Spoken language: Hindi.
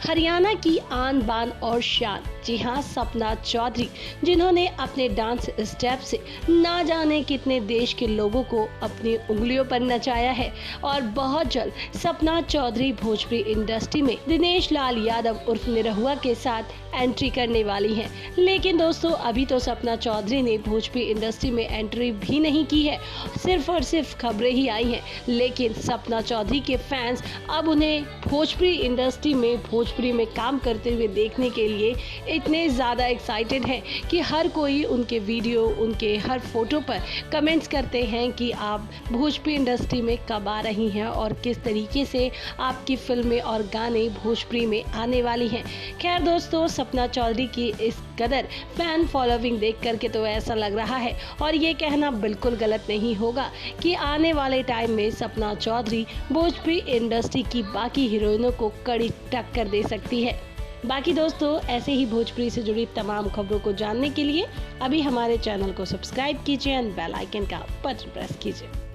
हरियाणा की आन बान और शान, जी हाँ, सपना चौधरी, जिन्होंने अपने डांस स्टेप से ना जाने कितने देश के लोगों को अपनी उंगलियों पर नचाया है। और बहुत जल्द सपना चौधरी भोजपुरी इंडस्ट्री में दिनेश लाल यादव उर्फ निरहुआ के साथ एंट्री करने वाली हैं। लेकिन दोस्तों, अभी तो सपना चौधरी ने भोजपुरी इंडस्ट्री में एंट्री भी नहीं की है, सिर्फ और सिर्फ खबरें ही आई हैं। लेकिन सपना चौधरी के फैंस अब उन्हें भोजपुरी इंडस्ट्री में भोजपुरी में काम करते हुए देखने के लिए इतने ज़्यादा एक्साइटेड हैं कि हर कोई उनके वीडियो, उनके हर फोटो पर कमेंट्स करते हैं कि आप भोजपुरी इंडस्ट्री में कब आ रही हैं और किस तरीके से आपकी फिल्में और गाने भोजपुरी में आने वाली हैं। खैर दोस्तों, सपना चौधरी की इस कदर फैन फॉलोइंग देख करके तो ऐसा लग रहा है, और ये कहना बिल्कुल गलत नहीं होगा कि आने वाले टाइम में सपना चौधरी भोजपुरी इंडस्ट्री की बाकी हीरोइनों को कड़ी टक्कर दे सकती है। बाकी दोस्तों, ऐसे ही भोजपुरी से जुड़ी तमाम खबरों को जानने के लिए अभी हमारे चैनल को सब्सक्राइब कीजिए और बेल आइकन का बटन प्रेस कीजिए।